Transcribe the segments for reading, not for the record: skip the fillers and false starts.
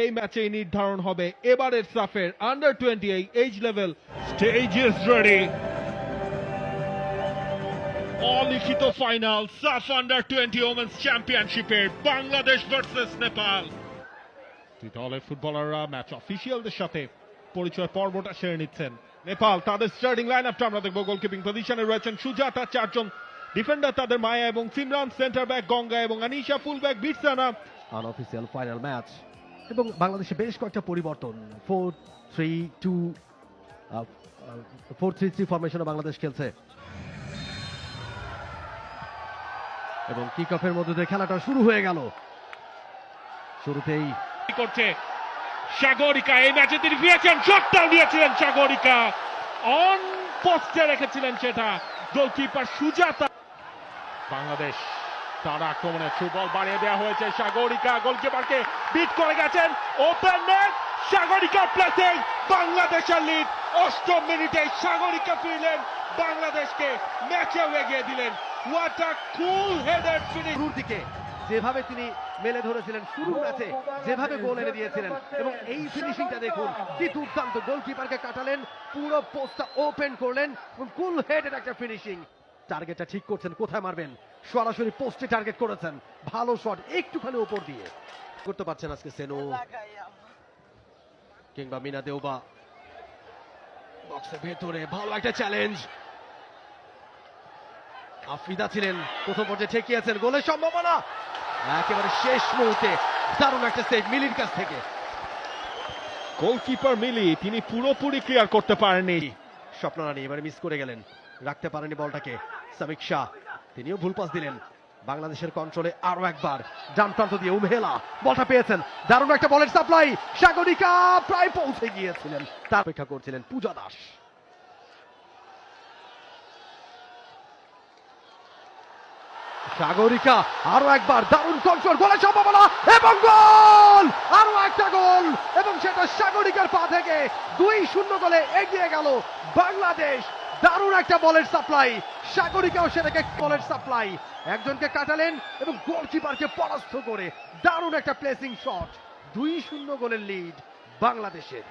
এই ম্যাচেই নির্ধারণ হবে এবারের সাফের under 20 age level stage is ready. অলিখিত ফাইনাল সাফ আন্ডার 20 ওমেন্স চ্যাম্পিয়নশিপের বাংলাদেশ ভার্সেস নেপাল। দুই দলের ফুটবলাররা ম্যাচ অফিসিয়ালদের সাথে পরিচয় পর্বটা সেরে নিচ্ছেন। নেপাল তাদের স্টার্টিং লাইন আপটা আমরা দেখবো। গোলকিপিং পজিশনে রয়েছেন সুজাতা, চারজন ডিফেন্ডার তাদের মায়া এবং সিমরান, সেন্টার ব্যাক গঙ্গা এবং Anisha, full back Bitsana. Unofficial final match এবং বাংলাদেশে বেশ কয়েকটা পরিবর্তন। 4-3-3 ফরমেশনে বাংলাদেশ খেলছে এবং কিক অফের মধ্যে দিয়ে খেলাটা শুরু হয়ে গেল। শুরুতেই করছে সাগরিকা, এই ম্যাচে তিনি ফিরেছেন, শটটাও দিয়েছিলেন সাগরিকা, অন পোস্টে রেখেছিলেন সেটা গোলকিপার সুজাতা। বাংলাদেশ তার আক্রমণে থ্রু বল বাড়িয়ে দেওয়া হয়েছে, সাগরিকা গোলকিপারকে বিট করে গেছেন, ওপেন নেট, সাগরিকা প্লেসিং, বাংলাদেশের লিড। 8ম মিনিটে সাগরিকা ফিরলেন, বাংলাদেশকে ম্যাচেও এগিয়ে দিলেন। What a cool headed finish. শুরুর দিকে যেভাবে তিনি মেলে ধরেছিলেন, শুরু ম্যাচে যেভাবে গোল এনে দিয়েছিলেন এবং এই ফিনিশিংটা দেখুন কি দুর্দান্ত। গোলকিপারকে কাটালেন, পুরো পোস্টটা ওপেন করলেন এবং কুল হেডেড একটা ফিনিশিং। টার্গেটটা ঠিক করছেন, কোথায় মারবেন, সরাসরি পোস্টে টার্গেট করেছেন, ভালো শট, একটুখানি উপর দিয়ে করতে পারছেন আজকে সেনু কিংবা মিনা দেওবা। বক্সের ভেতরে ভালো একটা চ্যালেঞ্জ, আফ্রিদা ছিলেন প্রথম পর্যায়ে, ঠেকিয়েছেন, গোলের সম্ভাবনা একেবারে শেষ মুহূর্তে দারুণ একটা সেভ মিলির কাছ থেকে। গোলকিপার মিলি তিনি পুরোপুরি ক্লিয়ার করতে পারেননি। স্বপ্নরানী এবারে মিস করে গেলেন, রাখতে পারেনি বলটাকে। সামিক শাহ তিনিও ভুল পাস দিলেন। বাংলাদেশের কন্ট্রোলে আরো একবার ডান প্রান্ত দিয়ে উমহেলা বলটা পেয়েছেন, দারুণ একটা বলের সাপ্লাই। সাগরিকা প্রায় পৌঁছে গিয়েছিলেন, তার অপেক্ষা করছিলেন পূজা দাস। সাগরিকা আরো একবার দারুণ কন্ট্রোল, গোলের সম্ভাবনা এবং গোল, আরো একটা গোল এবং সেটা সাগরিকার পা থেকে 2-0 গোলে এগিয়ে গেল বাংলাদেশ। দারুণ একটা বলের সাপ্লাই, সাগরিকাও সেটাকে বলের সাপ্লাই, একজনকে কাটালেন এবং গোলকিপারকে পরাস্ত করে দারুণ একটা প্লেসিং শট। 2-0 গোলের লিড বাংলাদেশের।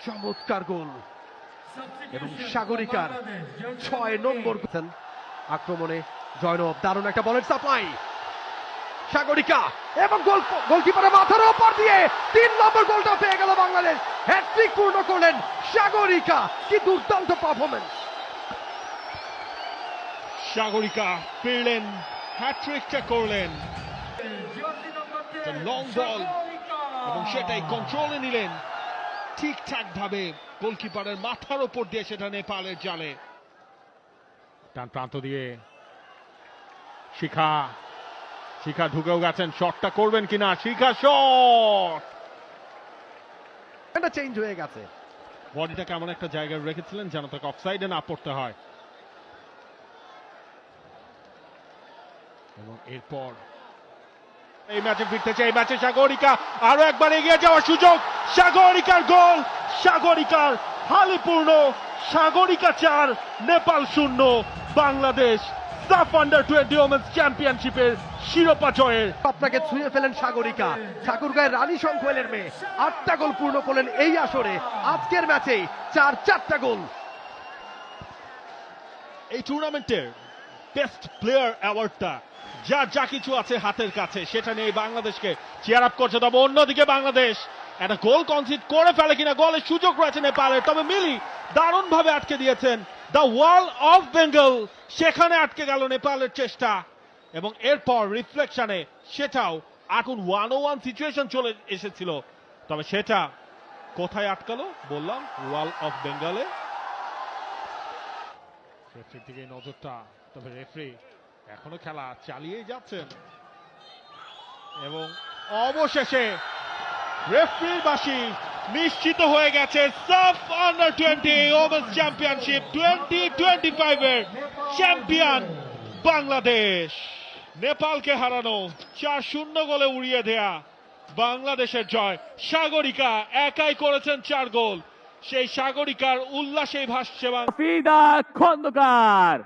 চমৎকার গোল এবং সাগরিকার 6 নম্বর আক্রমণে জয়নব, দারুণ একটা বলের সাপ্লাই, সাগরিকা এবং গোলকিপারের মাথার উপর দিয়ে 3 নম্বর গোলটা পেয়ে গেল বাংলাদেশ। হ্যাটট্রিক পূর্ণ করলেন সাগরিকা, কি দুর্দান্ত পারফরম্যান্স। সাগরিকা ফিরলেন, হ্যাটট্রিকটা করলেন, লং বল এবং সেটাই কন্ট্রোলে নিলেন ঠিকঠাক ভাবে, গোলকিপারের মাথার উপর দিয়ে সেটা নেপালের জালে। ডান প্রান্ত দিয়ে শিখা, শিখা ঢুকেও গেছেন, শটটা করবেন কিনা, শিখা শট, এটা চেঞ্জ হয়ে গেছে। বডিটা কেমন একটা জায়গায় রেখেছিলেন যেন তাকে অফসাইডে না পড়তে হয়। এবং এরপর এই ম্যাচে ফিরতেছে, এই ম্যাচে সাগরিকা আরো একবার এগিয়ে যাওয়ার সুযোগ, সাগরিকার গোল, সাগরিকার হালিপূর্ণ, সাগরিকা 4 নেপাল 0। বাংলাদেশ সাফ আন্ডার 20 ওমেন্স চ্যাম্পিয়নশিপের শিরোপা জয়ের। আপনাকে ছুঁয়ে ফেলেন সাগরিকা, ঠাকুরগাঁয়ের রানী সংকোয়েলের মেয়ে, 8টা গোল পূর্ণ করলেন এই আসরে। আজকের ম্যাচে 4টা গোল। এই টুর্নামেন্টের বেস্ট প্লেয়ার অ্যাওয়ার্ডটা যা কিছু আছে হাতের কাছে সেটা নিয়ে বাংলাদেশকে চেয়ার আপ করছে। তবে অন্যদিকে বাংলাদেশ একটা গোল কনসিড করে ফেলে কিনা, গোলের সুযোগ রয়েছে নেপালের, তবে মিলি দারুণ ভাবে আটকে দিয়েছেন। দ্য ওয়াল অফ বেঙ্গল, সেখানে আটকে গেল নেপালের চেষ্টা এবং এরপর রিফ্লেকশনে সেটাও এখন 1-on-1 সিচুয়েশন চলে এসেছিল, তবে সেটা কোথায় আটকালো বললাম, ওয়াল অফ বেঙ্গলে। রেফারির দিকে নজরটা, তবে রেফারি এখনো খেলা চালিয়েই যাচ্ছেন এবং অবশেষে রেফারির বাঁশি নিশ্চিত হয়ে গেছে। সাফ আন্ডার 20 ওমেন্স চ্যাম্পিয়নশিপ 2025 এর চ্যাম্পিয়ন বাংলাদেশ। নেপালকে হারানো 4-0 গোলে উড়িয়ে দেয়া বাংলাদেশের জয়। সাগরিকা একাই করেছেন 4 গোল, সেই সাগরিকার উল্লাসেই ভাসছে ফিদা খন্দকার।